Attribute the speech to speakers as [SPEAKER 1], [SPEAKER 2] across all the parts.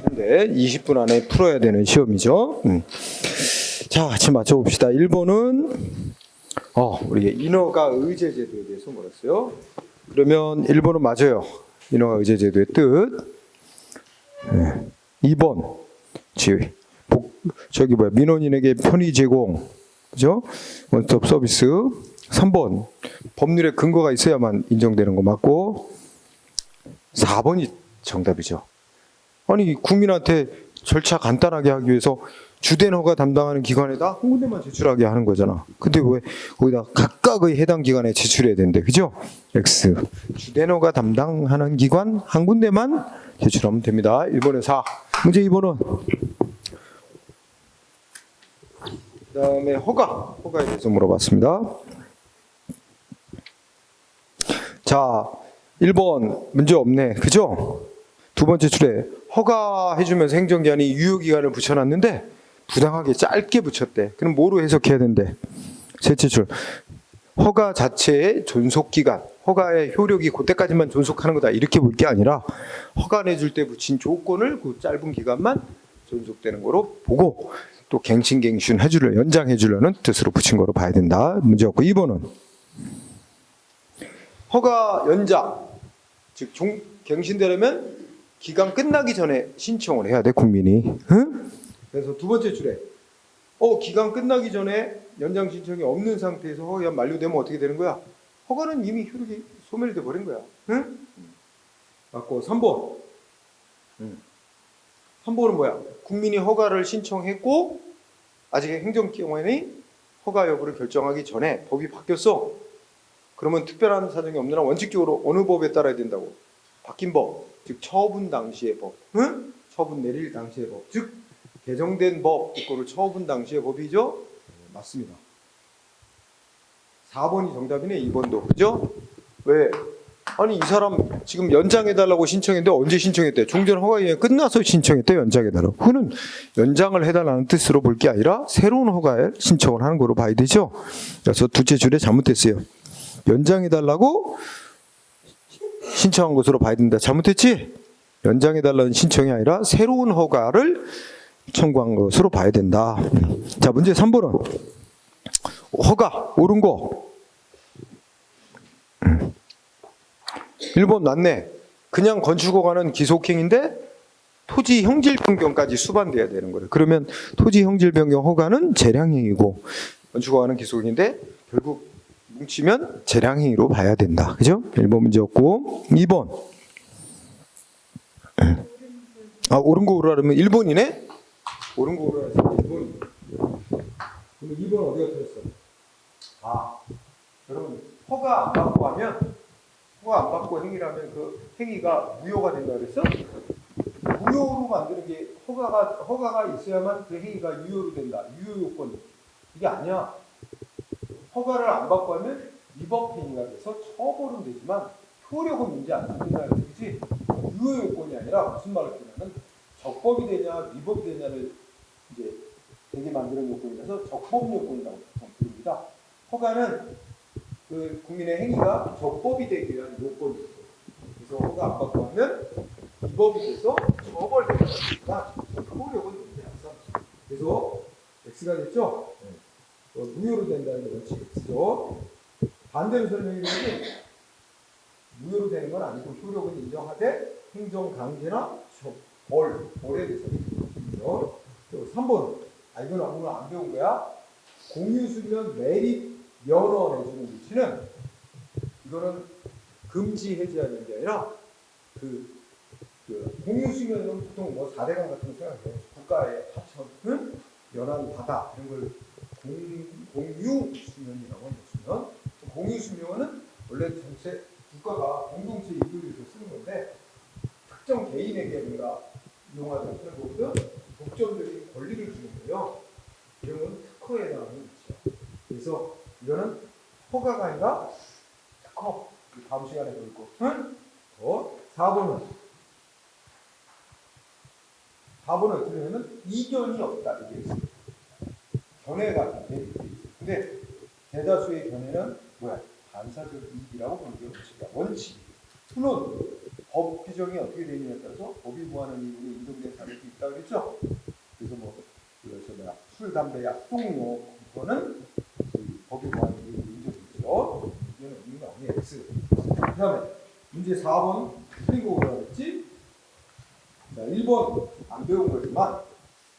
[SPEAKER 1] 근데 20분 안에 풀어야 되는 시험이죠. 자, 같이 맞춰봅시다. 1번은 우리 인허가 의제 제도에 대해서 물었어요. 그러면 1번은 맞아요. 인허가 의제 제도의 뜻. 2번 민원인에게 편의 제공, 그죠? 원스톱 서비스. 3번 법률의 근거가 있어야만 인정되는 거 맞고, 4번이 정답이죠. 아니, 국민한테 절차 간단하게 하기 위해서 주된 허가 담당하는 기관에다 한 군데만 제출하게 하는 거잖아. 근데 왜 거기다 각각의 해당 기관에 제출해야 된대, 그죠? X. 주된 허가 담당하는 기관 한 군데만 제출하면 됩니다. 1번에 4. 문제 2번은 그 다음에 허가에 대해서 물어봤습니다. 자, 1번 문제 없네, 그죠? 두 번째 줄에 허가해주면서 행정기관이 유효기간을 붙여놨는데 부당하게 짧게 붙였대. 그럼 뭐로 해석해야 된대? 셋째 줄, 허가 자체의 존속기간, 허가의 효력이 그때까지만 존속하는 거다, 이렇게 볼 게 아니라 허가 내줄 때 붙인 조건을 그 짧은 기간만 존속되는 거로 보고, 또 갱신갱신 연장해주려는 뜻으로 붙인 거로 봐야 된다. 문제 없고. 2번은 허가 연장, 즉 갱신되려면 기간 끝나기 전에 신청을 해야 돼, 국민이. 응? 그래서 두 번째 줄에 기간 끝나기 전에 연장 신청이 없는 상태에서 허가 만료되면 어떻게 되는 거야? 허가는 이미 효력이 소멸돼 버린 거야. 응? 맞고. 3번. 3번은 뭐야? 국민이 허가를 신청했고 아직 행정기관이 허가 여부를 결정하기 전에 법이 바뀌었어. 그러면 특별한 사정이 없는 한 원칙적으로 어느 법에 따라야 된다고? 바뀐 법, 즉 처분 당시의 법, 응? 처분 내릴 당시의 법, 즉 개정된 법, 이거를 처분 당시의 법이죠? 맞습니다. 4번이 정답이네. 2번도, 그죠? 왜? 아니, 이 사람 지금 연장해달라고 신청했는데 언제 신청했대? 종전 허가기간이 끝나서 신청했대, 연장해달라고. 그는 연장을 해달라는 뜻으로 볼 게 아니라 새로운 허가에 신청을 하는 거로 봐야 되죠. 그래서 둘째 줄에 잘못됐어요. 연장해달라고 신청한 것으로 봐야 된다. 잘못했지? 연장해달라는 신청이 아니라 새로운 허가를 청구한 것으로 봐야 된다. 자, 문제 3번은 허가 옳은 거. 1번 맞네. 그냥 건축허가는 기속행인데 토지 형질 변경까지 수반돼야 되는 거예요. 그러면 토지 형질 변경 허가는 재량행위고 건축허가는 기속행인데 결국 뭉치면 재량행위로 봐야 된다. 그죠? 1번 문제였고. 2번. 옳은 거 오르라면 1번이네? 옳은 거 오르라 해서 1번이. 그럼 2번 어디가 틀렸어? 여러분, 허가 안 받고 하면, 허가 안 받고 행위라면 그 행위가 무효가 된다 그랬어? 무효로 만드는 게 허가가 있어야만 그 행위가 유효로 된다. 유효 요건. 이게 아니야. 허가를 안 받고 하면 위법 행위가 돼서 처벌은 되지만 효력은 문제 안 생긴다는 뜻이지, 유효 요건이 아니라 무슨 말을 하냐면 적법이 되냐 위법이 되냐를 이제 되게 만드는 요건이라서 적법 요건이라고 부릅니다. 허가는 그 국민의 행위가 적법이 되기 위한 요건이에요. 그래서 허가 안 받고 하면 위법이 돼서 처벌되는 것이지만 효력은 문제 안 삼지. 그래서 X가 됐죠? 무효로 된다는 원칙이 있죠. 반대로 설명해드리면 무효로 되는 건 아니고 효력은 인정하되 행정 강제나 벌에 대해서 있죠. 그리고 3번, 이건 오늘 안 배운 거야. 공유수면 매립 면허 내주는 위치는, 이거는 금지 해제하는 게 아니라 그 공유수면은 보통 뭐 4대강 같은 거 생각해. 국가의 하천, 연안, 바다 이런 걸 공유수면이라고 하면, 공유수면은 원래 전체 국가가 공동체 이익을 위해서 쓰는 건데 특정 개인에게 우리가 이용하지 쓰는 거거든. 독점적인 권리를 주는 거예요. 이런 건 특허에 해당하는 위치야. 그래서 이거는 허가가 아니라 특허. 다음 시간에 볼 거. 4번은 어떻게 되냐면 이견이 없다, 이게 있어요. 견해가 돼 있어요. 근데 대다수의 견해는 뭐야? 반사적 이익이라고 보는 게 원칙이야. 원칙. 수는 법 규정이 어떻게 되느냐에 따라서 법이 구하는 이유로 인정된 사례도 있다고 그랬죠. 그래서 뭐 그래서 뭐야 술, 담배, 약, 종료 이거는 법이 구하는 이유로 인정되죠. 이거는 있는 거 아니에요. X. 그다음에 문제 4번 틀린 거 뭐라 그랬지? 자 1번 안 배운 거지만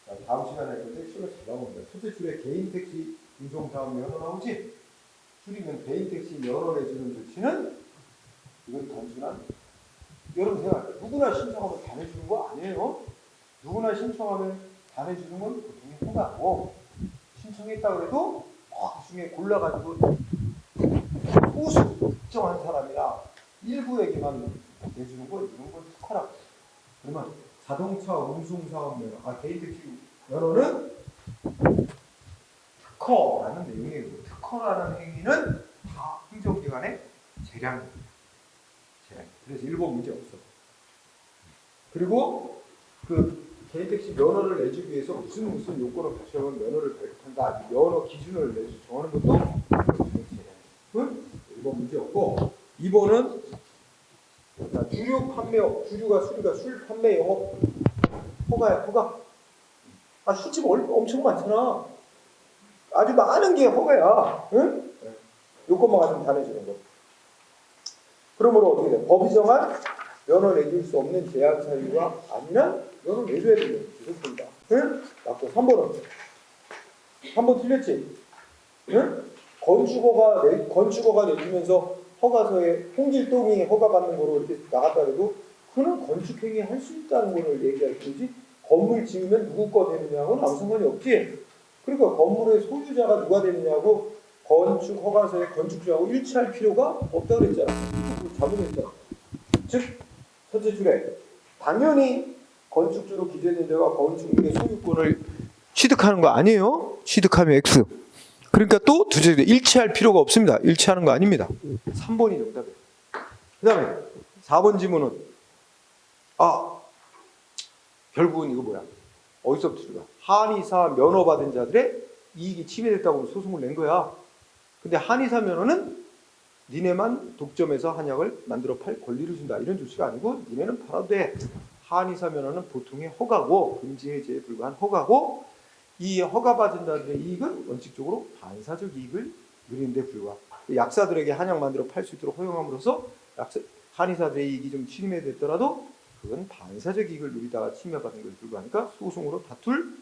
[SPEAKER 1] 자, 다음 시간에 할 건데 시간 잘 나옵니다. 첫째 줄에 개인 택시 운송 사업 면허 나오지? 줄이면 개인 택시 면허 내주는 조치는 이건 단순한 여러분 생각해요. 누구나 신청하면 다 내주는 거 아니에요? 누구나 신청하면 다 내주는 건 보통의 허가고 신청했다 그래도 그 중에 골라가지고 소수 특정한 사람이나 일부에게만 내주는 거 이런 건 특허라고. 그러면 자동차 운송사업 면허, 개인 택시 면허는 특허라는 내용이에요. 특허라는 행위는 다 행정기관의 재량입니다. 그래서 1번 문제 없어. 그리고 그 개인 택시 면허를 내주기 위해서 무슨 요건을 갖추면 면허를 발급한다. 면허 기준을 정하는 것도 재량. 1번 문제 없고 2번은 주류 판매업, 주류가 수류가 술 판매 영업 허가야, 허가. 술집 엄청 많잖아. 아주 많은 게 허가야. 응? 요것만 가지고 다 내주는 거. 그러므로 어떻게 돼? 법이 정한 면허 내줄 수 없는 제한 사유가 아니면 면허 내줘야 되는 이렇습니다. 응? 맞고 3번은 3번 틀렸지? 응? 건축허가 내주면서 허가서에 홍길동이 허가받는 거로 이렇게 나갔다 해도 그는 건축행위 할 수 있다는 거를 얘기할 뿐이지 건물 지으면 누구 거 되느냐고는 아무 상관이 없지. 그러니까 건물의 소유자가 누가 되느냐고 건축 허가서에 건축주하고 일치할 필요가 없다고 그랬잖아. 잘못했잖아. 즉 첫째 줄에 당연히 건축주로 기재된 자가 건축물의 소유권을 취득하는 거 아니에요? 취득하면 X. 그러니까 또 둘째 줄에 일치할 필요가 없습니다. 일치하는 거 아닙니다. 3번이 정답이에요. 그 다음에 4번 지문은 결국은 이거 뭐야? 어디서부터 줄까? 한의사 면허 받은 자들의 이익이 침해됐다고 소송을 낸 거야. 근데 한의사 면허는 니네만 독점해서 한약을 만들어 팔 권리를 준다. 이런 조치가 아니고 니네는 팔아도 돼. 한의사 면허는 보통의 허가고 금지 해제에 불과한 허가고 이 허가받은 자들의 이익은 원칙적으로 반사적 이익을 누리는 데 불과. 약사들에게 한약 만들어 팔 수 있도록 허용함으로써 한의사들의 이익이 좀 침해됐더라도 그건 반사적 이익을 누리다가 침해받은 것에 불과하니까 소송으로 다툴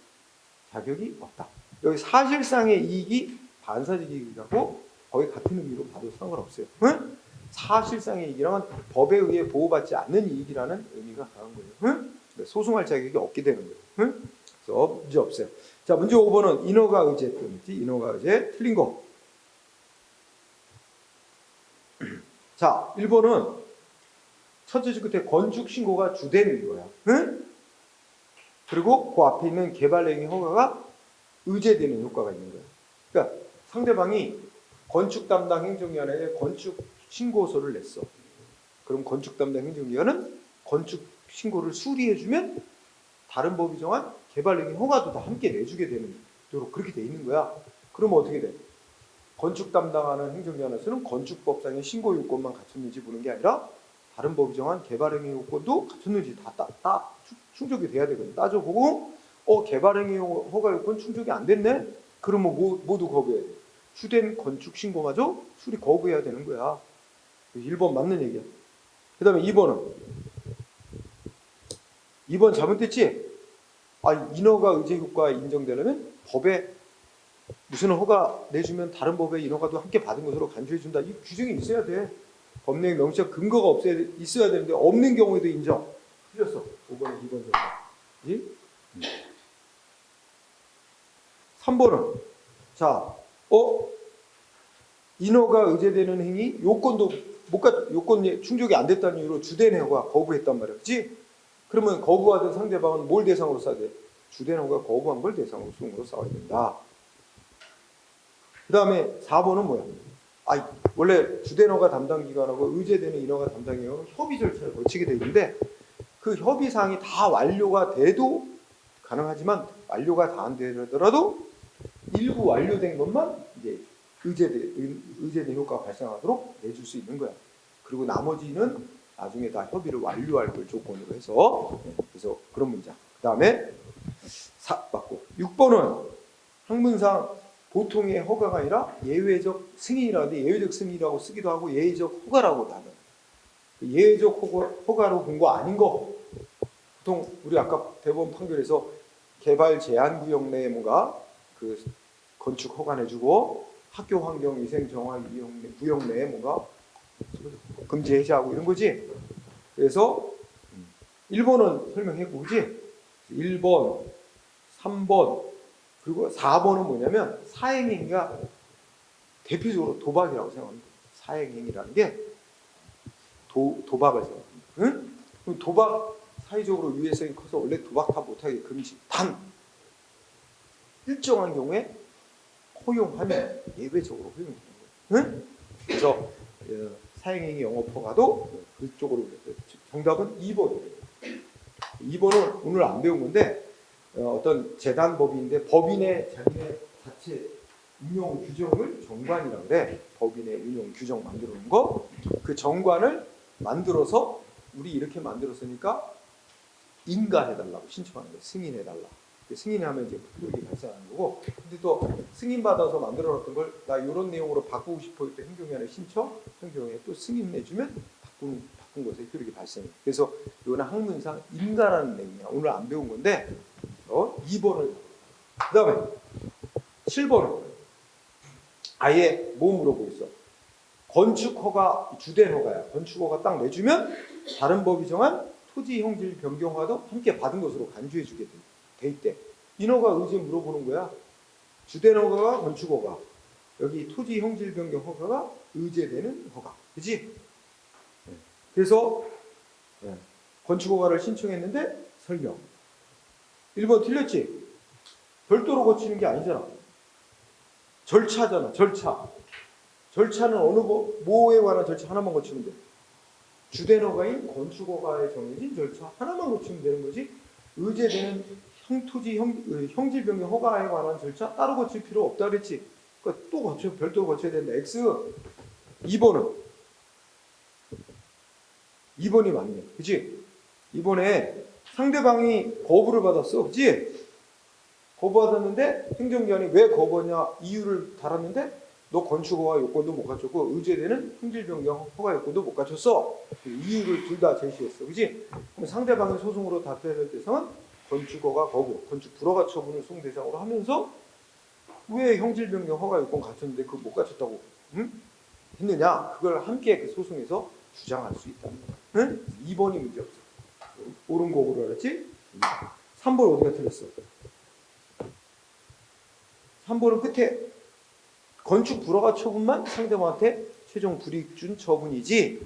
[SPEAKER 1] 자격이 없다. 여기 사실상의 이익이 반사적 이익이라고 거의 같은 의미로 봐도 상관없어요. 응? 사실상의 이익이란 법에 의해 보호받지 않는 이익이라는 의미가 강한 거예요. 응? 소송할 자격이 없게 되는 거예요. 응? 그래서 문제 없어요. 자, 문제 5번은 인허가 의제 때문이지. 인허가 의제 틀린 거. 자, 1번은 첫째 줄 끝에 건축 신고가 주된 거야. 응? 그리고 그 앞에 있는 개발행위 허가가 의제되는 효과가 있는 거야. 그러니까 상대방이 건축 담당 행정기관에 건축 신고서를 냈어. 그럼 건축 담당 행정기관은 건축 신고를 수리해주면 다른 법이 정한 개발행위 허가도 다 함께 내주게 되는 도록 그렇게 돼 있는 거야. 그러면 어떻게 돼? 건축 담당하는 행정기관에서는 건축법상의 신고 요건만 갖췄는지 보는 게 아니라 다른 법이 정한 개발행위 요건도 갖췄는지 다 충족이 돼야 되거든. 따져보고 개발행위 허가 요건 충족이 안 됐네? 그러면 모두 거부해야 돼. 주된 건축 신고마저 수리 거부해야 되는 거야. 1번 맞는 얘기야. 그 다음에 2번은 2번 잘못됐지? 인허가 의제 효과 인정되려면 법에 무슨 허가 내주면 다른 법의 인허가도 함께 받은 것으로 간주해준다. 이 규정이 있어야 돼. 법 내용 명시적 근거가 있어야 되는데 없는 경우에도 인정. 틀렸어. 5번에 2번 정도. 그지? 3번은 자, 인허가 의제되는 행위 요건도 요건 충족이 안 됐다는 이유로 주된 허가 거부했단 말이야. 그지? 그러면 거부하던 상대방은 뭘 대상으로 써야 돼? 주된 허가 거부한 걸 대상으로 소송으로 싸워야 된다. 그 다음에 4번은 뭐야? 원래 주된 허가 담당 기관하고 의제되는 인허가 담당 기관은 협의 절차를 거치게 되어 있는데 그 협의사항이 다 완료가 돼도 가능하지만 완료가 다 안 되더라도 일부 완료된 것만 이제 의제된 효과가 발생하도록 내줄 수 있는 거야. 그리고 나머지는 나중에 다 협의를 완료할 걸 조건으로 해서. 그래서 그런 문장. 그 다음에 4 맞고 6번은 학문상 보통의 허가가 아니라 예외적 승인이라는데 예외적 승인이라고 쓰기도 하고 예외적 허가라고도 하는. 예외적 허가로 본 거 아닌 거. 보통 우리 아까 대법원 판결에서 개발 제한 구역 내에 뭔가 그 건축 허가 내주고 학교 환경 위생 정화 구역 내에 뭔가 금지 해제하고 이런 거지. 그래서 1번은 설명했고, 그지? 1번, 3번, 그리고 4번은 뭐냐면 사행행위가 대표적으로 도박이라고 생각합니다. 사행행위라는 게 도박을 생각합니다. 응? 그럼 도박 사회적으로 유해성이 커서 원래 도박 다 못하게 금지. 단 일정한 경우에 허용하면 예외적으로 허용되는 거예요. 응? 그래서 사행행위 영업 허가도 그쪽으로 정답은 2번이에요. 2번은 오늘 안 배운 건데 어떤 재단법인인데 법인의 자기네 자체 운영 규정을 정관이라고 그래. 법인의 운영 규정 만들어 놓은 거. 그 정관을 만들어서 우리 이렇게 만들었으니까 인가해달라고 신청하는 거예요. 승인해달라. 승인하면 이제 효력이 발생하는 거고. 근데 또 승인받아서 만들어놨던 걸 나 이런 내용으로 바꾸고 싶어요. 또 행정위원회 신청, 행정위원회 또 승인해주면 바꾼 것에 효력이 발생해요. 그래서 이거는 학문상 인가라는 내용이야. 오늘 안 배운 건데 2번을. 그 다음에 7번은 아예 뭐 물어보고 있어. 건축허가 주된 허가야. 건축허가 딱 내주면 다른 법이 정한 토지 형질 변경허가도 함께 받은 것으로 간주해주게 돼 있대. 인허가 의지 물어보는 거야. 주된 허가가 건축허가, 여기 토지 형질 변경 허가가 의제되는 허가, 그지? 그래서 건축허가를 신청했는데 설명. 1번 틀렸지? 별도로 거치는 게 아니잖아. 절차잖아. 절차는 어느 뭐에 관한 절차 하나만 거치면 돼. 주된 허가인 건축허가에 정해진 절차 하나만 거치면 되는 거지. 의제되는 토지 형질 변경 허가에 관한 절차 따로 거칠 필요 없다 그랬지. 그러니까 또 별도로 거쳐야 된다. X. 2번은 2번이 맞네. 그치? 이번에 상대방이 거부를 받았어. 그치? 거부받았는데 행정기관이 왜 거부하냐 이유를 달았는데 너 건축허가 요건도 못 갖췄고 의제되는 형질변경 허가 요건도 못 갖췄어. 이유를 둘 다 제시했어. 그치? 그럼 상대방이 소송으로 다퉈야 될 대상은 건축허가 거부, 건축 불허가 처분을 소송 대상으로 하면서 왜 형질변경 허가 요건 갖췄는데 그걸 못 갖췄다고 했느냐? 그걸 함께 그 소송에서 주장할 수 있다. 응? 2번이 문제 없어. 옳은 거고로 알았지? 3번 어디가 틀렸어? 3번은 끝에 건축 불허가 처분만 상대방한테 최종 불이익 준 처분이지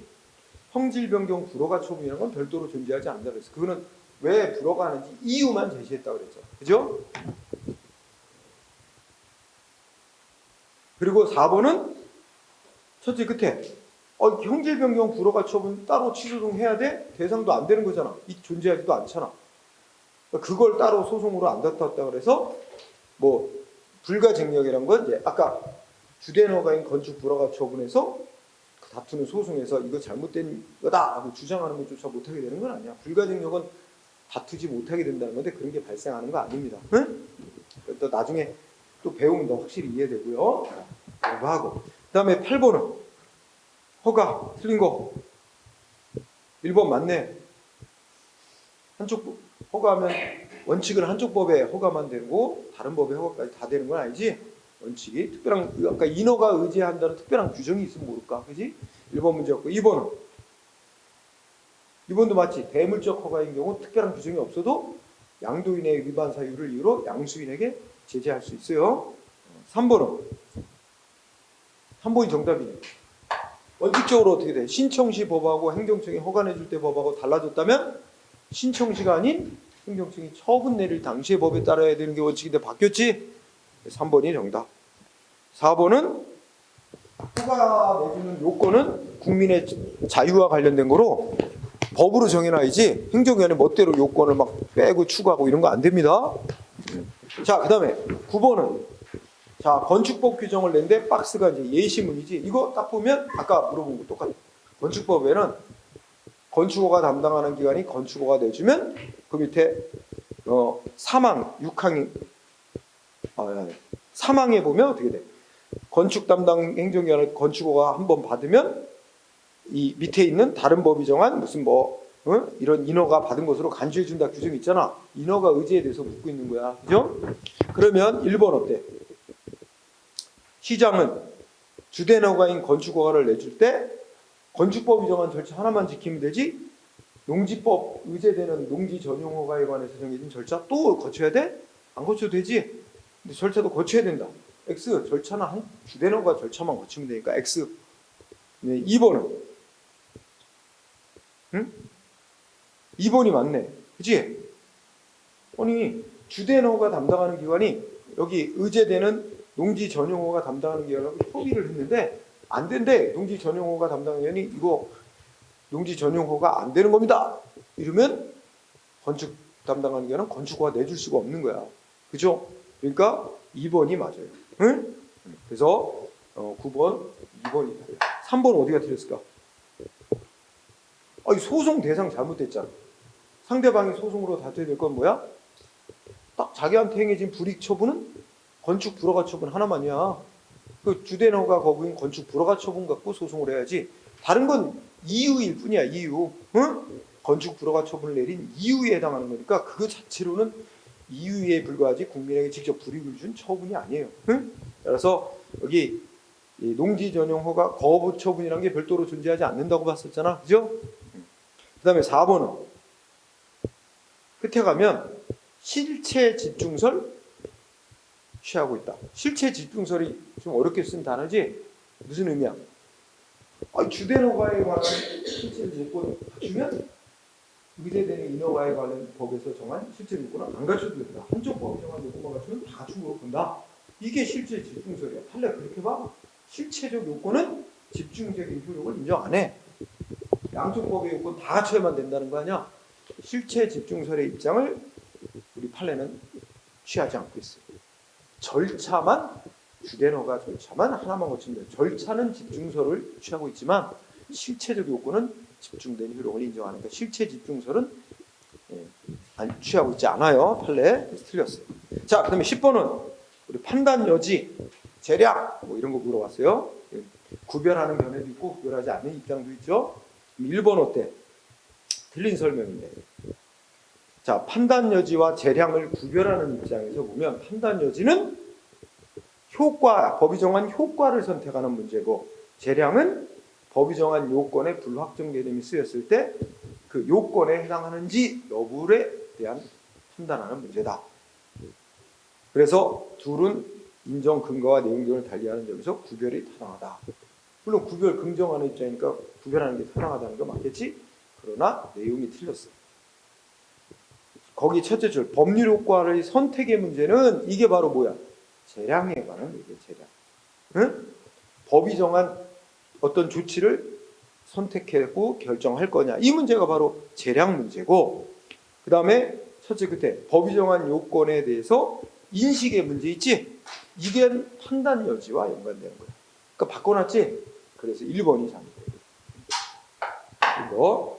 [SPEAKER 1] 형질 변경 불허가 처분이라는 건 별도로 존재하지 않는다 그랬어. 그거는 왜 불허가 하는지 이유만 제시했다고 그랬죠. 그죠? 그리고 4번은 첫째 끝에 형질 변경 불허가 처분 따로 취소송해야 돼? 대상도 안 되는 거잖아. 존재하지도 않잖아. 그걸 따로 소송으로 안 다퉜다 그래서 뭐 불가증력이란 건 이제 아까 주된 허가인 건축 불허가 처분에서 다투는 소송에서 이거 잘못된 거다 하고 주장하는 것조차 못하게 되는 건 아니야. 불가증력은 다투지 못하게 된다는 건데 그런 게 발생하는 거 아닙니다. 응? 또 나중에 또 배우면 더 확실히 이해되고요. 공부하고. 그 다음에 8번은 허가 틀린 거. 1번 맞네. 한쪽 허가하면 원칙은 한쪽 법에 허가만 되고 다른 법의 허가까지 다 되는 건 아니지. 원칙이 특별한 아까 인허가 의제한다는 특별한 규정이 있으면 모를까, 그지? 1번 문제였고 2번도 맞지. 대물적 허가인 경우 특별한 규정이 없어도 양도인의 위반 사유를 이유로 양수인에게 제재할 수 있어요. 3번이 정답이네. 원칙적으로 어떻게 돼? 신청시 법하고 행정청이 허가 내줄 때 법하고 달라졌다면 신청시가 아닌 행정청이 처분 내릴 당시의 법에 따라야 되는 게 원칙인데 바뀌었지? 3번이 정답. 4번은 허가 내주는 요건은 국민의 자유와 관련된 거로 법으로 정해놔야지 행정위원회 멋대로 요건을 막 빼고 추가하고 이런 거 안 됩니다. 자, 그 다음에 9번은 자 건축법 규정을 낸데 박스가 이제 예시문이지. 이거 딱 보면 아까 물어본 거 똑같아. 건축법에는 건축허가 담당하는 기관이 건축허가 내주면 그 밑에 사망 6항 사망에 보면 어떻게 돼? 건축 담당 행정기관을 건축허가 한번 받으면 이 밑에 있는 다른 법이 정한 무슨 이런 인허가 받은 것으로 간주해 준다 규정이 있잖아. 인허가 의제에 대해서 묻고 있는 거야. 그죠? 그러면 1번 어때? 시장은 주된 허가인 건축허가를 내줄 때 건축법이 정한 절차 하나만 지키면 되지, 농지법 의제되는 농지 전용 허가에 관해서 정해진 절차 또 거쳐야 돼? 안 거쳐도 되지? 근데 절차도 거쳐야 된다. X 절차는 주된 허가 절차만 거치면 되니까 X. 네, 2번은 2번이 맞네. 그치? 아니 주된 허가 담당하는 기관이 여기 의제되는 농지 전용 허가 담당하는 기관하고 협의를 했는데 안 된대. 농지 전용 허가 담당하는 기관이 이거 농지 전용 허가 안 되는 겁니다. 이러면 건축 담당하는 기관은 건축 허가 내줄 수가 없는 거야. 그죠? 그러니까 2번이 맞아요. 응? 그래서 9번, 2번이 틀려. 3번 어디가 틀렸을까? 소송 대상 잘못됐잖아. 상대방이 소송으로 다퉈야 될 건 뭐야? 딱 자기한테 행해진 불이익 처분은 건축 불허가 처분 하나만이야. 그 주된 허가 거부인 건축 불허가 처분 갖고 소송을 해야지. 다른 건 이유일 뿐이야. 이유. 응? 건축 불허가 처분을 내린 이유에 해당하는 거니까 그거 자체로는 이유에 불과하지 국민에게 직접 불이익을 준 처분이 아니에요. 응? 따라서 여기 이 농지 전용 허가 거부 처분이라는 게 별도로 존재하지 않는다고 봤었잖아. 그죠? 그 다음에 4번은 끝에 가면 실체 집중설 취하고 있다. 실체 집중설이 좀 어렵게 쓴 단어지? 무슨 의미야? 주된 허가에 관한 실체 조건을 갖추면 의제되는 인허가에 관한 법에서 정한 실체 조건은 안 갖춰도 된다. 한쪽 법이 정한 요건만 갖추면 다 갖춘 거로 본다. 이게 실체 집중설이야. 판례 그렇게 봐. 실체적 요건은 집중적인 효력을 인정 안 해. 양쪽 법의 요건 다 갖춰야만 된다는 거 아니야? 실체 집중설의 입장을 우리 판례는 취하지 않고 있어요. 절차만 주된 허가 절차만 하나만 거치면 돼요. 절차는 집중설을 취하고 있지만 실체적 요건은 집중된 효력을 인정하는 거. 실체 집중설은 취하고 있지 않아요. 판례. 그래서 틀렸어요. 자, 그다음에 10번은 우리 판단 여지, 재량 이런 거 물어봤어요. 구별하는 견해도 있고 구별하지 않는 입장도 있죠. 1번 어때? 틀린 설명인데. 자, 판단 여지와 재량을 구별하는 입장에서 보면 판단 여지는 법이 정한 효과를 선택하는 문제고, 재량은 법이 정한 요건의 불확정 개념이 쓰였을 때 그 요건에 해당하는지 여부에 대한 판단하는 문제다. 그래서 둘은 인정 근거와 내용 등을 달리하는 점에서 구별이 타당하다. 물론 구별 긍정하는 입장이니까 구별하는 게 타당하다는 거 맞겠지? 그러나 내용이 틀렸어. 거기 첫째 줄 법률 효과의 선택의 문제는 이게 바로 뭐야? 재량에 관한 얘기야. 재량. 응? 법이 정한 어떤 조치를 선택하고 결정할 거냐, 이 문제가 바로 재량 문제고, 그 다음에 첫째 끝에 법이 정한 요건에 대해서 인식의 문제 있지? 이게 판단 여지와 연관되는 거야. 그러니까 바꿔놨지? 그래서 1번이 잘못돼요. 이거.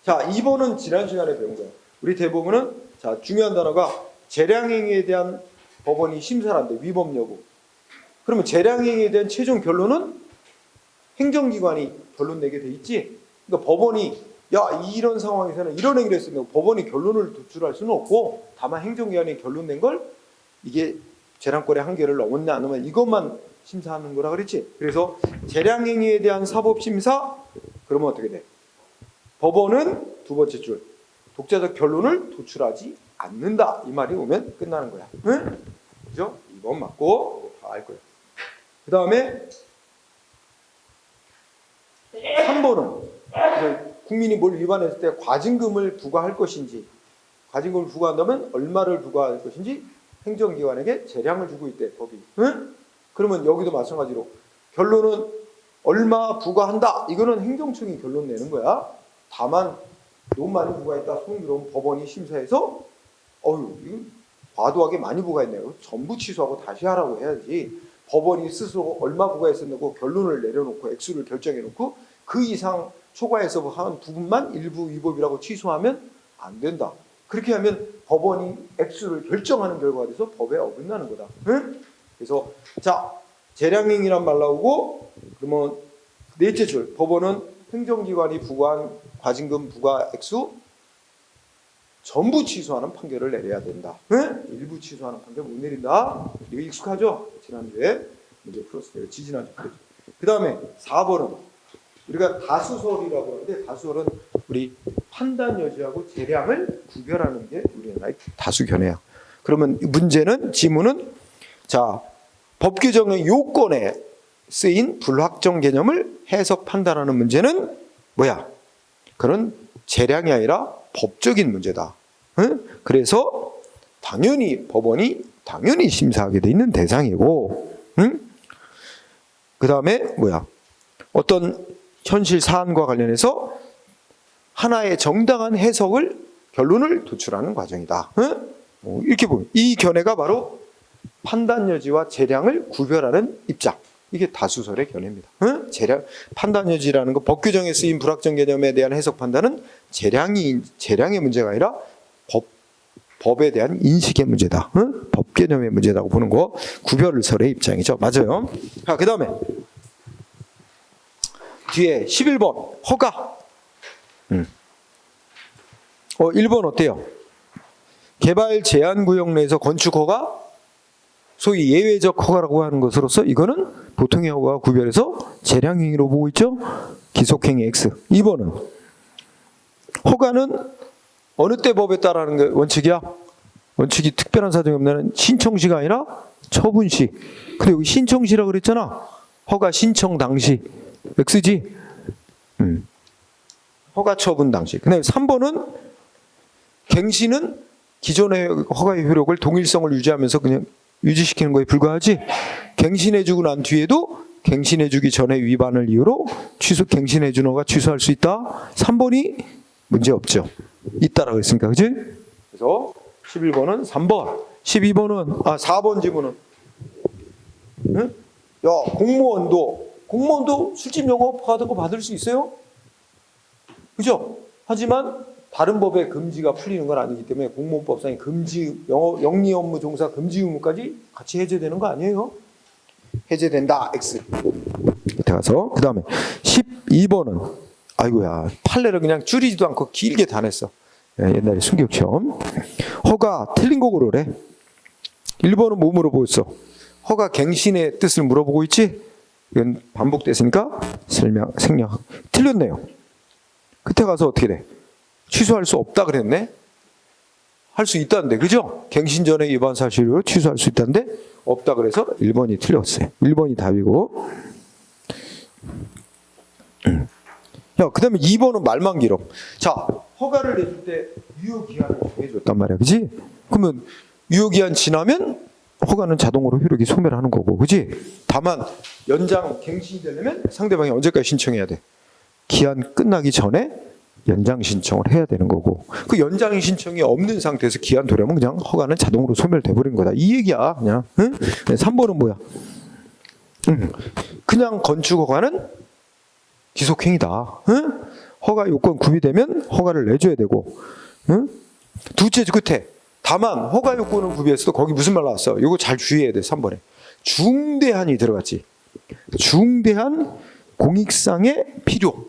[SPEAKER 1] 자, 2번은 지난 시간에 배운 거야. 우리 대부분은 자, 중요한 단어가 재량행위에 대한 법원이 심사를 한대. 위법 여부. 그러면 재량행위에 대한 최종 결론은 행정기관이 결론 내게 돼 있지. 그러니까 법원이 이런 상황에서는 이런 행위를 했으면 법원이 결론을 도출할 수는 없고, 다만 행정기관이 결론 낸 걸 이게 재량권의 한계를 넘었냐 안 넘었냐 이것만 심사하는 거라 그랬지. 그래서 재량행위에 대한 사법심사, 그러면 어떻게 돼? 법원은 두 번째 줄 독자적 결론을 도출하지 않는다, 이 말이 오면 끝나는 거야. 응? 그죠? 2번 맞고 다 알 거야. 그 다음에 3번은 국민이 뭘 위반했을 때 과징금을 부과할 것인지, 과징금을 부과한다면 얼마를 부과할 것인지 행정기관에게 재량을 주고 있대, 법이. 응? 그러면 여기도 마찬가지로 결론은 얼마 부과한다, 이거는 행정청이 결론 내는 거야. 다만 너무 많이 부과했다 소송 들어오면 법원이 심사해서 이거 과도하게 많이 부과했네요, 전부 취소하고 다시 하라고 해야지. 법원이 스스로 얼마 부과했었냐고 결론을 내려놓고 액수를 결정해놓고 그 이상 초과해서 한 부분만 일부 위법이라고 취소하면 안 된다. 그렇게 하면 법원이 액수를 결정하는 결과가 돼서 법에 어긋나는 거다. 응? 그래서 자, 재량행위란 말 나오고, 그러면 넷째 줄, 법원은 행정기관이 부과한 과징금 부과 액수 전부 취소하는 판결을 내려야 된다. 응? 일부 취소하는 판결 못 내린다. 이거 익숙하죠? 지난주에 문제 풀었어요. 지지난주. 그 다음에 4번은 우리가 다수설이라고 하는데, 다수설은 우리 판단 여지하고 재량을 구별하는 게 우리나라의 다수견해야. 그러면 문제는, 지문은 자, 법 규정의 요건에 쓰인 불확정 개념을 해석 판단하는 문제는 뭐야? 그런 재량이 아니라 법적인 문제다. 응? 그래서 당연히 법원이 당연히 심사하게 돼 있는 대상이고, 응? 그 다음에 뭐야? 어떤 현실 사안과 관련해서 하나의 정당한 해석을, 결론을 도출하는 과정이다. 응? 이렇게 보면 이 견해가 바로 판단 여지와 재량을 구별하는 입장. 이게 다수설의 견해입니다. 응? 재량, 판단 여지라는 거, 법 규정에 쓰인 불확정 개념에 대한 해석 판단은 재량의 문제가 아니라 법에 대한 인식의 문제다. 응? 법 개념의 문제라고 보는 거, 구별설의 입장이죠. 맞아요. 자, 그 다음에 뒤에 11번 허가. 1번 어때요? 개발 제한 구역 내에서 건축 허가, 소위 예외적 허가라고 하는 것으로서 이거는 보통의 허가와 구별해서 재량행위로 보고 있죠. 기속행위 X. 2번은 허가는 어느 때 법에 따르는 게 원칙이야? 원칙이 특별한 사정이 없는 신청시가 아니라 처분시. 근데 여기 신청시라고 그랬잖아. 허가 신청 당시 X지. 허가 처분 당시. 근데 3번은 갱신은 기존의 허가의 효력을 동일성을 유지하면서 그냥 유지시키는 거에 불과하지. 갱신해주고 난 뒤에도 갱신해주기 전에 위반을 이유로 갱신해준 허가 취소할 수 있다. 3번이 문제 없죠. 있다라고 했으니까, 그지? 그래서 11번은 3번, 12번은 4번 지문은 응? 야, 공무원도 술집 영업 같은 거 받을 수 있어요? 그죠? 하지만 다른 법의 금지가 풀리는 건 아니기 때문에 공무원법상의 금지, 영리 업무 종사 금지 의무까지 같이 해제되는 거 아니에요? 해제된다. X. 밑에 가서 그 다음에 12번은 아이고야, 판례를 그냥 줄이지도 않고 길게 다 냈어. 옛날에 순격처럼. 허가 틀린 거 고르래. 1번은 뭐 물어보고 있어? 허가 갱신의 뜻을 물어보고 있지? 이건 반복됐으니까 생략. 틀렸네요. 그때 가서 어떻게 돼? 취소할 수 없다 그랬네? 할 수 있다는데, 그죠? 갱신 전에 위반 사실로 취소할 수 있다는데 없다 그래서 1번이 틀렸어요. 1번이 답이고. 야, 그 다음에 2번은 말만 길어. 자, 허가를 내줄 때 유효기한을 정해줬단 말이야, 그지? 그러면 유효기한 지나면 허가는 자동으로 효력이 소멸하는 거고, 그지? 다만 연장 갱신되려면 상대방이 언제까지 신청해야 돼? 기한 끝나기 전에 연장 신청을 해야 되는 거고, 그 연장 신청이 없는 상태에서 기한 도래하면 그냥 허가는 자동으로 소멸돼 버린 거다. 이 얘기야, 그냥. 응? 3번은 뭐야? 그냥 건축 허가는 기속행위다. 응? 허가 요건 구비되면 허가를 내줘야 되고, 응? 둘째 끝에 다만 허가 요건을 구비했어도 거기 무슨 말 나왔어? 이거 잘 주의해야 돼. 3번에 중대한이 들어갔지. 중대한 공익상의 필요.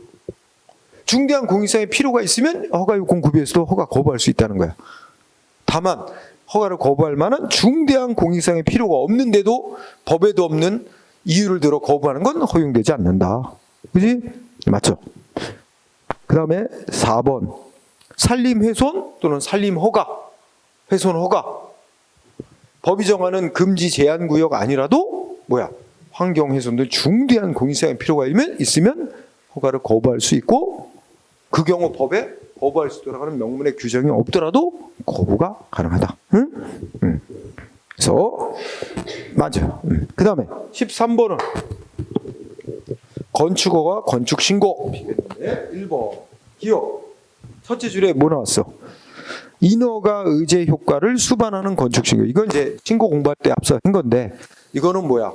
[SPEAKER 1] 중대한 공익상의 필요가 있으면 허가 요건 구비해서도 허가 거부할 수 있다는 거야. 다만 허가를 거부할 만한 중대한 공익상의 필요가 없는데도 법에도 없는 이유를 들어 거부하는 건 허용되지 않는다. 그지? 맞죠? 그 다음에 4번 산림훼손 또는 산림허가, 훼손허가. 법이 정하는 금지 제한구역 아니라도 뭐야? 환경훼손 등 중대한 공익상의 필요가 있으면 허가를 거부할 수 있고, 그 경우 법에 거부할 수 있도록 하는 명문의 규정이 없더라도 거부가 가능하다. 응? 그래서 맞아요. 그 다음에 13번은 건축허가 건축신고. 1번 기억. 첫째 줄에 뭐 나왔어? 인허가 의제 효과를 수반하는 건축신고. 이건 이제 신고 공부할 때 앞서 한 건데, 이거는 뭐야?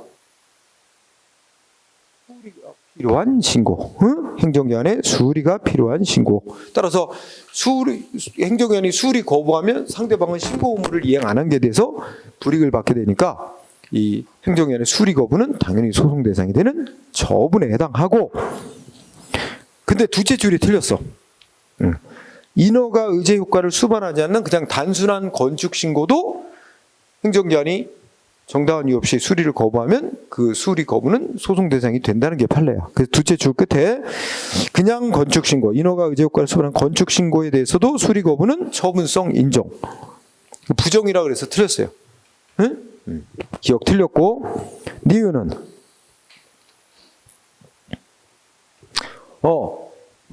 [SPEAKER 1] 필요한 신고. 행정기관에 수리가 필요한 신고. 따라서 행정기관이 수리 거부하면 상대방은 신고 의무를 이행 안 한 게 돼서 불이익을 받게 되니까 이 행정기관의 수리 거부는 당연히 소송 대상이 되는 처분에 해당하고. 근데 둘째 줄이 틀렸어. 인허가 의제 효과를 수반하지 않는 그냥 단순한 건축 신고도 행정기관이 정당한 이유 없이 수리를 거부하면 그 수리 거부는 소송 대상이 된다는 게 판례야. 그래서 둘째 줄 끝에 그냥 건축 신고, 인허가 의제 효과를 수반한 건축 신고에 대해서도 수리 거부는 처분성 인정. 부정이라 그래서 틀렸어요. 응? 기억 틀렸고. 니은은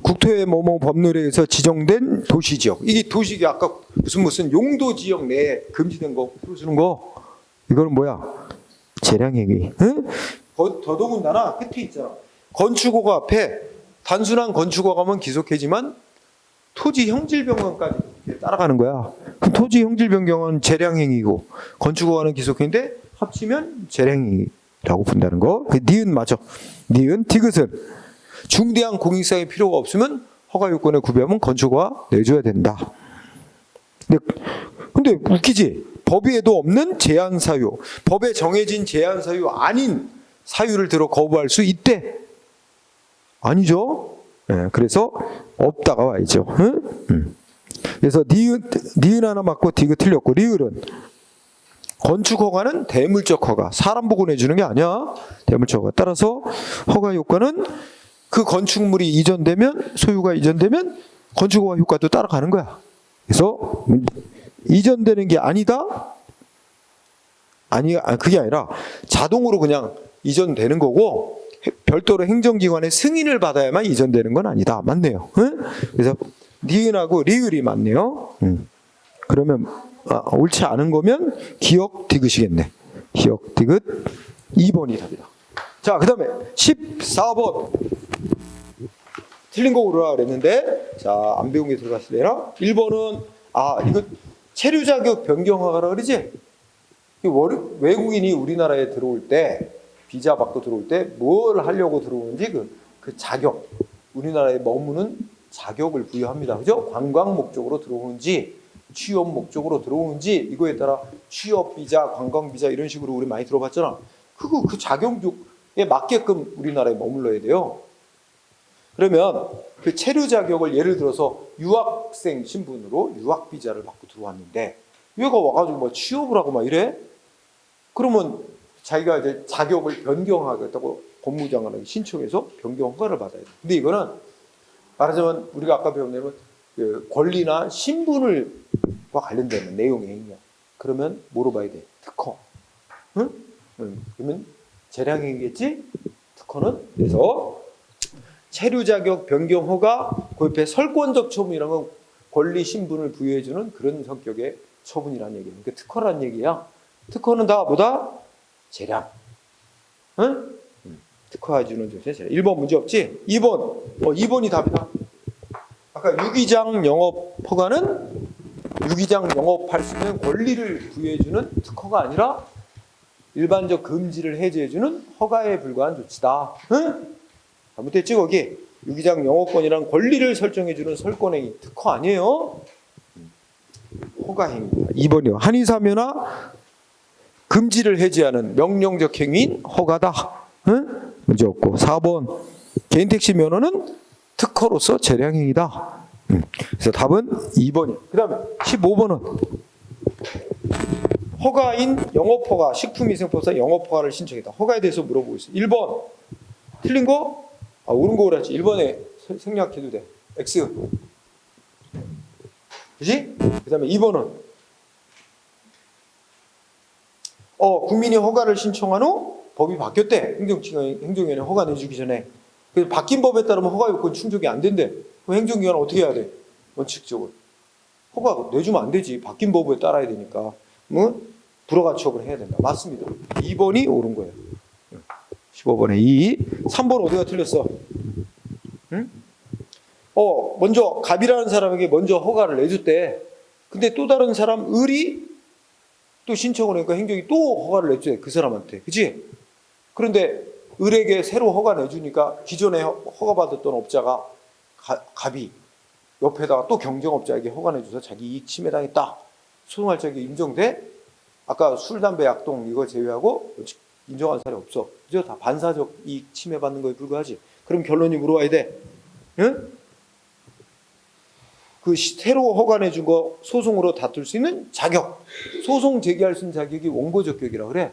[SPEAKER 1] 국토의 뭐뭐 법률에 의해서 지정된 도시지역. 이게 도시지 아까 무슨 용도지역 내에 금지된 거 풀어주는 거. 이거는 뭐야? 재량행위. 응? 더더군다나 끝에 있잖아. 건축허가 앞에 단순한 건축허가면 기속해지만 토지 형질 변경까지 따라가는 거야. 그럼 토지 형질 변경은 재량행위고 건축허가는 기속행위인데 합치면 재량행위라고 본다는 거. 그 니은 맞아. 니은 디귿은 중대한 공익사항이 필요가 없으면 허가 요건에 구비하면 건축허가 내줘야 된다. 근데 웃기지? 법에도 없는 제한 사유, 법에 정해진 제한 사유 아닌 사유를 들어 거부할 수 있대. 아니죠? 네, 그래서 없다가 와야죠. 그래서 니은 하나 맞고 디귿 틀렸고. 리을은 건축 허가는 대물적 허가, 사람 보고 내주는 게 아니야. 대물적 허가. 따라서 허가 효과는 그 건축물이 이전되면, 소유가 이전되면 건축 허가 효과도 따라가는 거야. 그래서 이전되는 게 아니다? 그게 아니라 자동으로 그냥 이전되는 거고 별도로 행정기관의 승인을 받아야만 이전되는 건 아니다. 맞네요. 응? 그래서 니은하고 리을이 맞네요. 그러면 옳지 않은 거면 기억 디귿이겠네. 기억 디귿 2번이 답이다. 자, 그 다음에 14번 틀린 거 고르라 그랬는데 자, 안 배운 게 들어갔으려나? 1번은 이거 체류 자격 변경 허가라 그러지? 외국인이 우리나라에 들어올 때 비자 받고 들어올 때 뭘 하려고 들어오는지 그 자격, 우리나라에 머무는 자격을 부여합니다. 그죠? 관광 목적으로 들어오는지 취업 목적으로 들어오는지 이거에 따라 취업 비자, 관광 비자 이런 식으로 우리 많이 들어봤잖아. 그 자격에 맞게끔 우리나라에 머물러야 돼요. 그러면 그 체류 자격을 예를 들어서 유학생 신분으로 유학 비자를 받고 들어왔는데 얘가 와가지고 뭐 취업을 하고 막 이래? 그러면 자기가 이제 자격을 변경하겠다고 법무장관에게 신청해서 변경 허가를 받아야 돼. 근데 이거는 말하자면 우리가 아까 배운 내용은 그 권리나 신분과 관련되는 내용의 행위야. 그러면 뭐로 봐야 돼? 특허. 응? 그러면 재량행위겠지? 특허는 그래서 체류 자격 변경 허가 그 옆에 설권적 처분이라는 건 권리 신분을 부여해주는 그런 성격의 처분이라는 얘기야. 그러니까 특허라는 얘기야. 특허는 다 뭐다? 재량. 응? 특허해주는 조세 재량. 1번 문제 없지? 2번. 2번이 답이다. 아까 유기장 영업 허가는 유기장 영업할 수 있는 권리를 부여해주는 특허가 아니라 일반적 금지를 해제해주는 허가에 불과한 조치다. 응? 잘못했지 거기? 유기장 영업권이란 권리를 설정해주는 설권행위. 특허 아니에요? 허가행위입니다. 2번이요. 한의사면화 금지를 해제하는 명령적 행위인 허가다. 응? 문제 없고. 4번. 개인택시 면허는 특허로서 재량행위다. 그래서 답은 2번이에요. 그 다음에 15번은 허가인 영업허가, 식품위생법상 영업허가를 신청했다. 허가에 대해서 물어보고 있어요. 1번. 틀린 거? 옳은 거 그랬지. 1번에 생략해도 돼. X. 그지? 그 다음에 2번은 국민이 허가를 신청한 후 법이 바뀌었대. 행정위원회 허가 내주기 전에. 그래서 바뀐 법에 따르면 허가 요건 충족이 안 된대. 그럼 행정기관은 어떻게 해야 돼? 원칙적으로. 허가 내주면 안 되지. 바뀐 법에 따라야 되니까. 불허가 취업을 해야 된다. 맞습니다. 2번이 옳은 거예요. 15번에 2. 3번 어디가 틀렸어? 응? 먼저 갑이라는 사람에게 먼저 허가를 내줬대. 근데 또 다른 사람 을이 또 신청을 하니까 행정이 또 허가를 내줬대. 그 사람한테. 그치? 그런데 을에게 새로 허가 내주니까 기존에 허가받았던 업자가 갑이 옆에다가 또 경쟁업자에게 허가 내줘서 자기 이익 침해당했다. 소송할 적이 인정돼? 아까 술, 담배, 약동 이거 제외하고 인정한 사례 없어. 그죠? 다 반사적 이익 침해받는 거에 불과하지. 그럼 결론이 물어와야 돼. 응? 그 새로 허가 내준 거 소송으로 다툴 수 있는 자격. 소송 제기할 수 있는 자격이 원고적격이라 그래.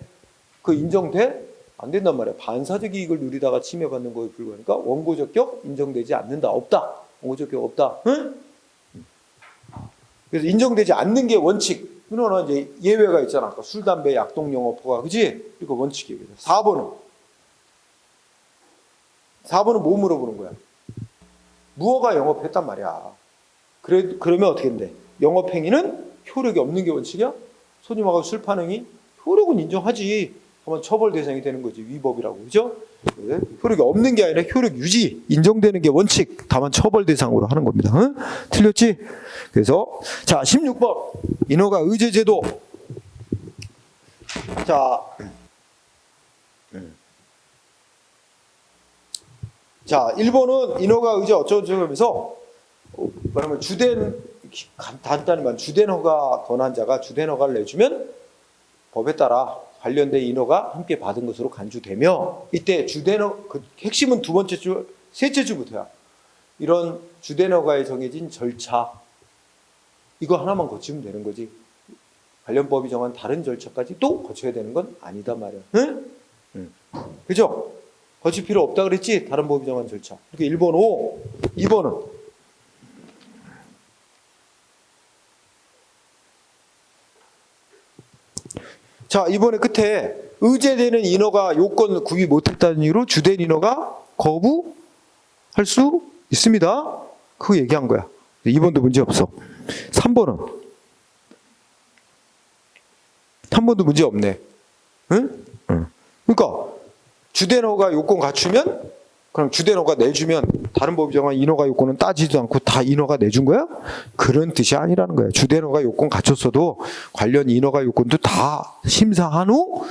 [SPEAKER 1] 그 인정돼? 안 된단 말이야. 반사적 이익을 누리다가 침해받는 거에 불과하니까 원고적격 인정되지 않는다. 없다. 원고적격 없다. 응? 그래서 인정되지 않는 게 원칙. 그러나 이제 예외가 있잖아. 아까 술, 담배, 약동 영업허가. 그지? 이거 원칙이에요. 4번은 뭐 물어보는 거야? 무허가 영업했단 말이야. 그러면 어떻게 된대? 영업행위는 효력이 없는 게 원칙이야? 손님하고 술 파는 행위? 효력은 인정하지. 한번 처벌 대상이 되는 거지. 위법이라고. 그죠? 네. 효력이 없는 게 아니라 효력 유지, 인정되는 게 원칙. 다만 처벌 대상으로 하는 겁니다. 응? 틀렸지? 그래서 자 16번 인허가 의제제도. 자 1번은 인허가 의제 어쩌고저쩌고 하면서 그러면 간단히 말하면 주된 허가 권한자가 주된 허가를 내주면 법에 따라 관련된 인허가 함께 받은 것으로 간주되며, 이때 주된 그 핵심은 두 번째 주, 셋째 주부터야. 이런 주된 허가에 정해진 절차 이거 하나만 거치면 되는 거지. 관련 법이 정한 다른 절차까지 또 거쳐야 되는 건 아니다 말이야. 응? 그죠? 거칠 필요 없다 그랬지? 다른 법이 정한 절차. 그러니까 1번 O, 2번은 자, 이번에 끝에 의제되는 인허가 요건 구비 못했다는 이유로 주된 인허가 거부할 수 있습니다. 그거 얘기한 거야. 2번도 문제 없어. 3번은? 3번도 문제 없네. 응? 응. 그러니까 주된 허가 요건 갖추면, 그럼 주된 허가 내주면 다른 법이 정한 인허가 요건은 따지지도 않고 다 인허가 내준 거야? 그런 뜻이 아니라는 거야. 주된 허가 요건 갖췄어도 관련 인허가 요건도 다 심사한 후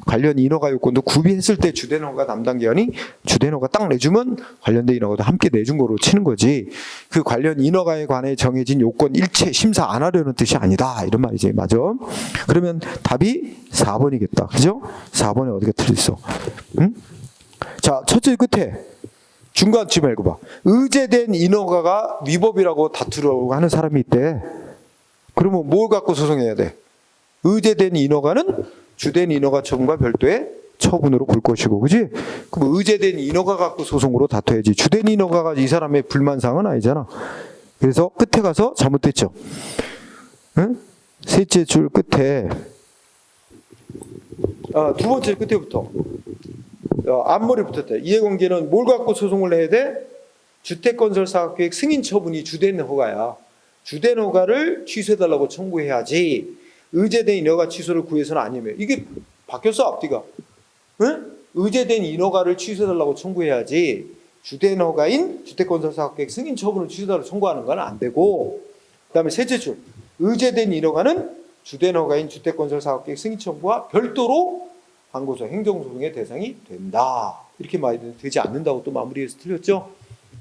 [SPEAKER 1] 관련 인허가 요건도 구비했을 때 주된 허가 담당 기관이 주된 허가 딱 내주면 관련된 인허가도 함께 내준 거로 치는 거지. 그 관련 인허가에 관해 정해진 요건 일체 심사 안 하려는 뜻이 아니다. 이런 말이지. 맞아? 그러면 답이 4번이겠다. 그죠? 4번에 어디가 틀렸어? 응? 자, 첫째 끝에 중간쯤 읽어봐. 의제된 인허가가 위법이라고 다투려고 하는 사람이 있대. 그러면 뭘 갖고 소송해야 돼? 의제된 인허가는 주된 인허가 처분과 별도의 처분으로 볼 것이고, 그지? 그럼 의제된 인허가 갖고 소송으로 다퉈야지. 주된 인허가가 이 사람의 불만사항은 아니잖아. 그래서 끝에 가서 잘못됐죠. 응? 셋째 줄 끝에 두 번째 끝에부터 앞머리 붙었다. 이해관계는 뭘 갖고 소송을 해야 돼? 주택건설사업계획 승인 처분이 주된 허가야. 주된 허가를 취소해달라고 청구해야지. 의제된 인허가 취소를 구해서는 아니면. 이게 바뀌었어 앞뒤가. 응? 의제된 인허가를 취소해달라고 청구해야지. 주된 허가인 주택건설사업계획 승인 처분을 취소해달라고 청구하는 건 안 되고, 그 다음에 셋째 줄 의제된 인허가는 주된 허가인 주택건설사업계획 승인 청구와 별도로 항고소 행정소송의 대상이 된다. 이렇게 말이 되지 않는다고 또 마무리해서 틀렸죠.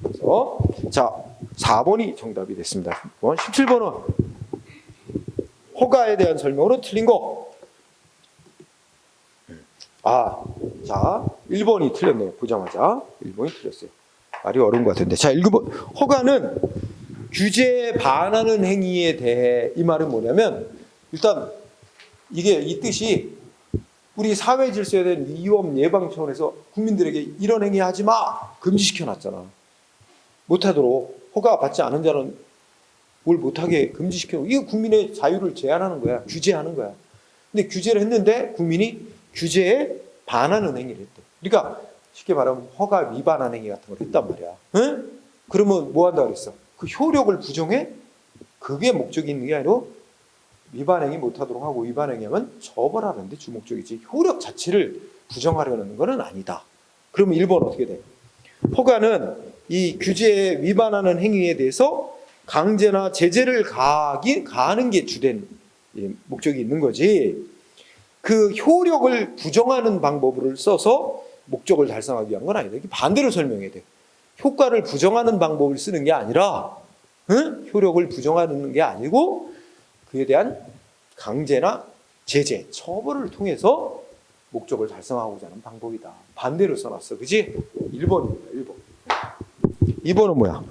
[SPEAKER 1] 그래서 자 4번이 정답이 됐습니다. 17번은 허가에 대한 설명으로 틀린 거. 자 1번이 틀렸네요. 보자마자 1번이 틀렸어요. 말이 어려운 것 같은데. 자 1번 허가는 규제에 반하는 행위에 대해, 이 말은 뭐냐면 일단 이게 이 뜻이 우리 사회 질서에 대한 위험 예방 차원에서 국민들에게 이런 행위 하지 마 금지시켜 놨잖아. 못하도록. 허가 받지 않은 자는 뭘 못하게 금지시켜 놓고, 이거 국민의 자유를 제한하는 거야. 규제하는 거야. 근데 규제를 했는데 국민이 규제에 반하는 행위를 했대. 그러니까 쉽게 말하면 허가 위반하는 행위 같은 걸 했단 말이야. 응? 그러면 뭐 한다고 그랬어? 그 효력을 부정해? 그게 목적이 있는 게 아니라 위반행위 못하도록 하고, 위반행위하면 처벌하는 데 주목적이지 효력 자체를 부정하려는 것은 아니다. 그러면 1번 어떻게 돼? 허가는 이 규제에 위반하는 행위에 대해서 강제나 제재를 가하는 게 주된 목적이 있는 거지. 그 효력을 부정하는 방법을 써서 목적을 달성하기 위한 건 아니다. 이게 반대로 설명해야 돼. 효과를 부정하는 방법을 쓰는 게 아니라, 응? 효력을 부정하는 게 아니고 그에 대한 강제나 제재, 처벌을 통해서 목적을 달성하고자 하는 방법이다. 반대로 써놨어. 그지? 1번입니다. 1번. 2번은 뭐야?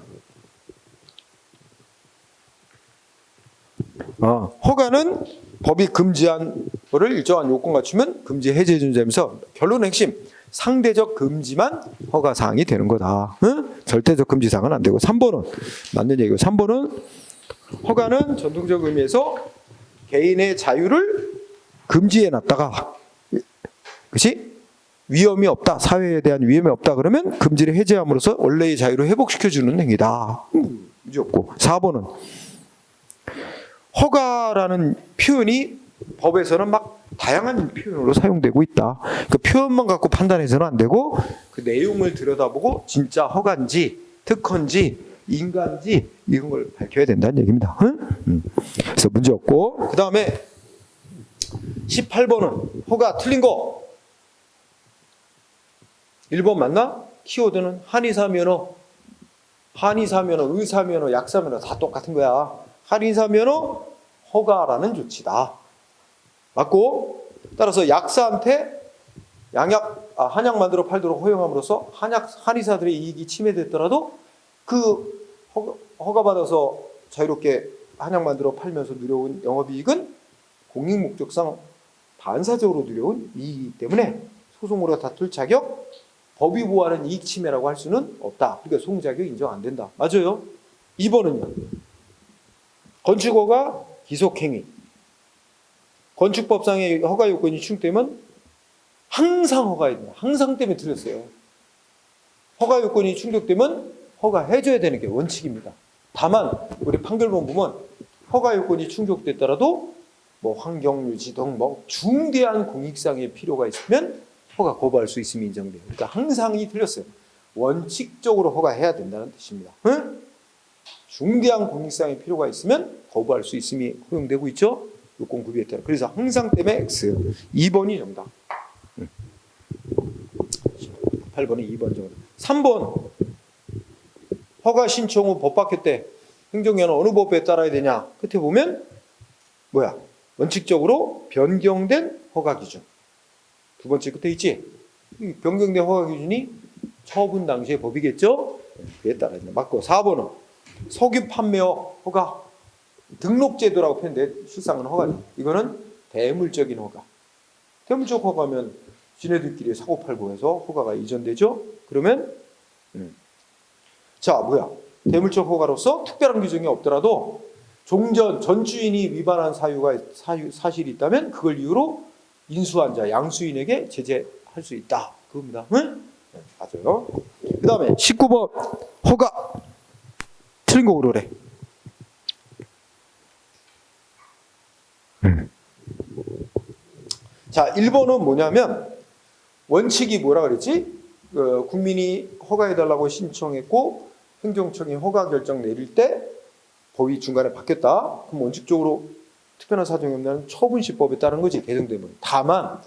[SPEAKER 1] 허가는 법이 금지한 거를 일정한 요건 갖추면 금지 해제 존재하면서 결론의 핵심, 상대적 금지만 허가 사항이 되는 거다. 응? 절대적 금지 사항은 안 되고. 3번은 맞는 얘기고. 3번은 허가는 전통적 의미에서 개인의 자유를 금지해 놨다가, 그렇지? 위험이 없다, 사회에 대한 위험이 없다 그러면 금지를 해제함으로써 원래의 자유를 회복시켜주는 행위다. 문제 없고. 4번은 허가라는 표현이 법에서는 막 다양한 표현으로 사용되고 있다. 그 표현만 갖고 판단해서는 안 되고 그 내용을 들여다보고 진짜 허가인지 특허인지 인가인지 이런 걸 밝혀야 된다는 얘기입니다. 응? 그래서 문제 없고. 그 다음에 18번은 허가 틀린 거. 1번 맞나? 키워드는 한의사면허, 한의사면허, 의사면허, 약사면허 다 똑같은 거야. 한의사면허 허가라는 조치다. 맞고, 따라서 약사한테 한약 만들어 팔도록 허용함으로써 한의사들의 이익이 침해됐더라도 그 허가받아서 자유롭게 한약 만들어 팔면서 누려온 영업이익은 공익목적상 반사적으로 누려온 이익이기 때문에 소송으로 다툴 자격, 법이 보호하는 이익 침해라고 할 수는 없다. 그러니까 소송자격 인정 안 된다. 맞아요? 2번은요. 건축허가 기속행위. 건축법상의 허가 요건이 충족되면 항상 허가해야 된다. 항상 때문에 틀렸어요. 허가 요건이 충족되면 허가해줘야 되는 게 원칙입니다. 다만 우리 판결문 보면 허가 요건이 충족됐더라도 뭐 환경유지 등 뭐 중대한 공익상의 필요가 있으면 허가 거부할 수 있음이 인정돼요. 그러니까 항상이 틀렸어요. 원칙적으로 허가해야 된다는 뜻입니다. 응? 중대한 공익상의 필요가 있으면 거부할 수 있음이 허용되고 있죠. 요건 구비에 따라. 그래서 항상 때문에 X. 2번이 정답. 8번은 2번 정답. 3번. 허가 신청 후 법 바뀔 때 행정위원은 어느 법에 따라야 되냐? 끝에 보면 뭐야? 원칙적으로 변경된 허가 기준. 두 번째 끝에 있지? 이 변경된 허가 기준이 처분 당시의 법이겠죠? 그에 따라야 된다. 맞고. 4번은 석유 판매업 허가. 등록제도라고 표현돼. 실상은 허가죠. 이거는 대물적인 허가. 대물적 허가면 지네들끼리 사고팔고 해서 허가가 이전되죠? 그러면 자, 뭐야? 대물적 허가로서 특별한 규정이 없더라도 종전 전주인이 위반한 사실이 있다면 그걸 이유로 인수한 자, 양수인에게 제재할 수 있다. 그겁니다. 응? 네, 맞아요. 그 다음에 19번 허가 틀린 거 오르래. 자, 1번은 뭐냐면 원칙이 뭐라 그랬지? 국민이 허가해달라고 신청했고 행정청이 허가 결정 내릴 때 법이 중간에 바뀌었다. 그럼 원칙적으로 특별한 사정이 없는 처분시법에 따른 거지, 개정되면. 다만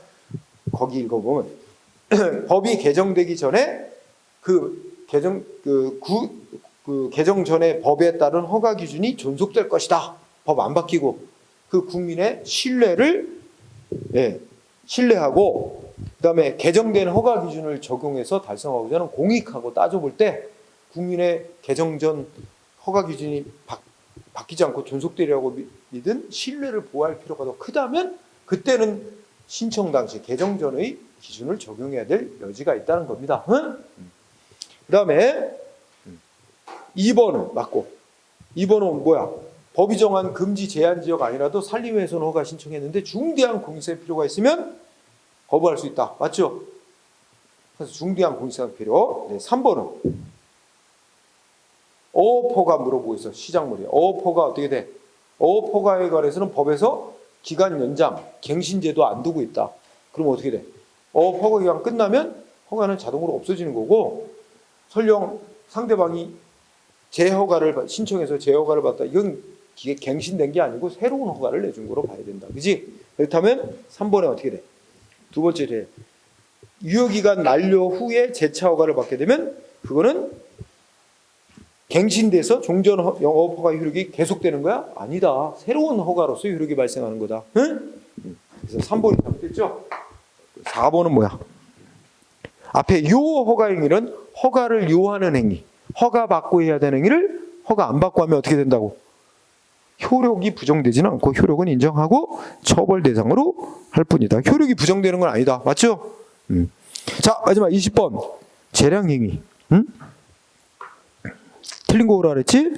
[SPEAKER 1] 거기 읽어보면 법이 개정되기 전에 개정 전에 법에 따른 허가 기준이 존속될 것이다. 법 안 바뀌고 그 국민의 신뢰를 신뢰하고 그다음에 개정된 허가 기준을 적용해서 달성하고자 하는 공익하고 따져볼 때 국민의 개정 전 허가 기준이 바뀌지 않고 존속되리라고 믿은 신뢰를 보호할 필요가 더 크다면 그때는 신청 당시 개정 전의 기준을 적용해야 될 여지가 있다는 겁니다. 응? 그다음에 2번은 맞고 2번은 뭐야? 법이 정한 금지 제한 지역 아니라도 산림훼손 허가 신청했는데 중대한 공익상의 필요가 있으면 거부할 수 있다. 맞죠? 그래서 중대한 공익상 필요. 네, 3번은 어업허가 물어보고 있어. 시작물이야. 어업허가 어떻게 돼? 어업허가에 관해서는 법에서 기간 연장, 갱신제도 안 두고 있다. 그럼 어떻게 돼? 어업허가 기간 끝나면 허가는 자동으로 없어지는 거고 설령 상대방이 재허가를 신청해서 재허가를 받다. 이건 갱신된 게 아니고 새로운 허가를 내준 거로 봐야 된다. 그지? 그렇다면 3번에 어떻게 돼? 두 번째 돼. 유효기간 만료 후에 재차 허가를 받게 되면 그거는 갱신돼서 종전 영업허가 효력이 계속되는 거야? 아니다. 새로운 허가로서 효력이 발생하는 거다. 응? 그래서 3번이 잘못됐죠? 4번은 뭐야? 앞에 요 허가 행위는 허가를 요하는 행위. 허가 받고 해야 되는 행위를 허가 안 받고 하면 어떻게 된다고? 효력이 부정되지는 않고 효력은 인정하고 처벌 대상으로 할 뿐이다. 효력이 부정되는 건 아니다. 맞죠? 자, 마지막 20번. 재량 행위. 틀린 거 오라 그랬지?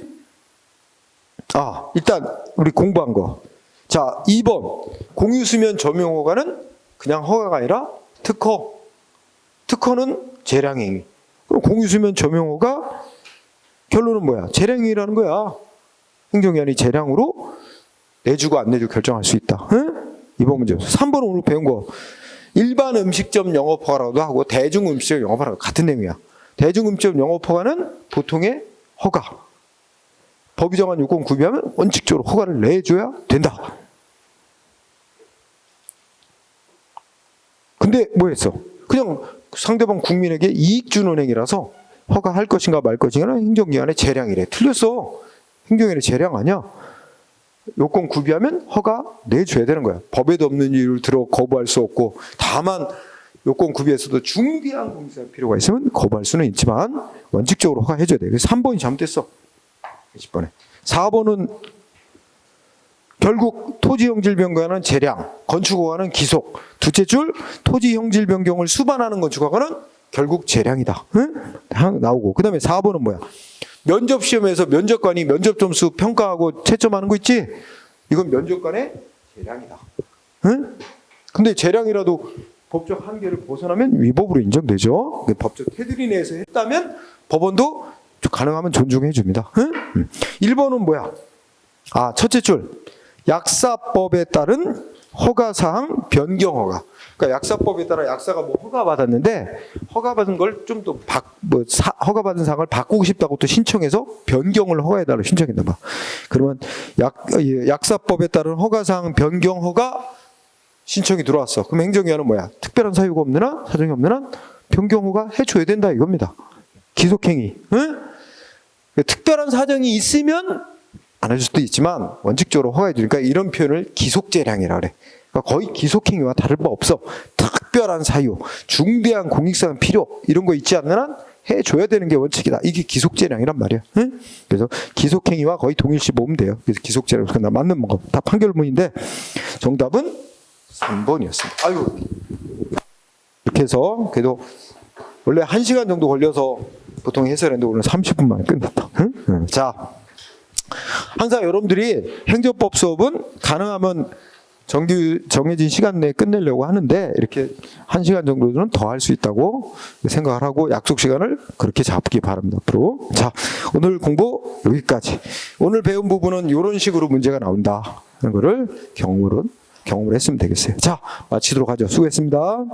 [SPEAKER 1] 일단 우리 공부한 거. 자, 2번. 공유수면 점용허가는 그냥 허가가 아니라 특허. 특허는 재량행위. 그럼 공유수면 점용허가 결론은 뭐야? 재량행위라는 거야. 행정기관이 재량으로 내주고 안 내주고 결정할 수 있다. 응? 2번 문제. 3번은 오늘 배운 거. 일반 음식점 영업허가라고도 하고 대중음식점 영업허가 같은 내용이야. 대중음식점 영업허가는 보통의 허가. 법이 정한 요건 구비하면 원칙적으로 허가를 내줘야 된다. 근데 뭐 했어? 그냥 상대방 국민에게 이익 주는 행위라서 허가할 것인가 말 것인가는 행정기관의 재량이래. 틀렸어. 행정기관의 재량 아니야. 요건 구비하면 허가 내줘야 되는 거야. 법에도 없는 이유를 들어 거부할 수 없고, 다만 요건 구비에서도 중대한 공사 필요가 있으면 거부할 수는 있지만 원칙적으로 허가해줘야 돼. 그래서 3번이 잘못됐어. 20번에. 4번은 결국 토지형질 변경하는 재량, 건축허가는 기속. 둘째 줄 토지형질 변경을 수반하는 건축허가는 결국 재량이다. 응? 나오고. 그 다음에 4번은 뭐야? 면접시험에서 면접관이 면접 점수 평가하고 채점하는 거 있지? 이건 면접관의 재량이다. 응? 근데 재량이라도 법적 한계를 벗어나면 위법으로 인정되죠. 법적 테두리 내에서 했다면 법원도 가능하면 존중해 줍니다. 응? 1번은 뭐야? 첫째 줄 약사법에 따른 허가사항 변경허가. 그러니까 약사법에 따라 약사가 뭐 허가받았는데 허가받은 걸 좀 더 허가받은 사항을 바꾸고 싶다고 또 신청해서 변경을 허가해달라고 신청했나 봐. 그러면 약사법에 따른 허가사항 변경허가 신청이 들어왔어. 그럼 행정기관은 뭐야? 특별한 사유가 없는 한, 사정이 없는 한 변경허가 해줘야 된다 이겁니다. 기속행위. 응? 특별한 사정이 있으면 안 해줄 수도 있지만 원칙적으로 허가해 주니까 이런 표현을 기속재량이라 그래. 그러니까 거의 기속행위와 다를 바 없어. 특별한 사유, 중대한 공익사항 필요 이런 거 있지 않는 한 해줘야 되는 게 원칙이다. 이게 기속재량이란 말이야. 응? 그래서 기속행위와 거의 동일시 보면 돼요. 그래서 기속재량 맞는 거 다 판결문인데 정답은 3번이었습니다. 아유, 이렇게 해서 그래도 원래 1시간 정도 걸려서 보통 해설했는데 오늘 30분 만에 끝났다. 응? 자, 항상 여러분들이 행정법 수업은 가능하면 정해진 시간 내에 끝내려고 하는데 이렇게 1시간 정도는 더 할 수 있다고 생각을 하고 약속 시간을 그렇게 잡기 바랍니다. 앞으로. 자, 오늘 공부 여기까지. 오늘 배운 부분은 이런 식으로 문제가 나온다 하는 거를 경험을 했으면 되겠어요. 자, 마치도록 하죠. 수고했습니다.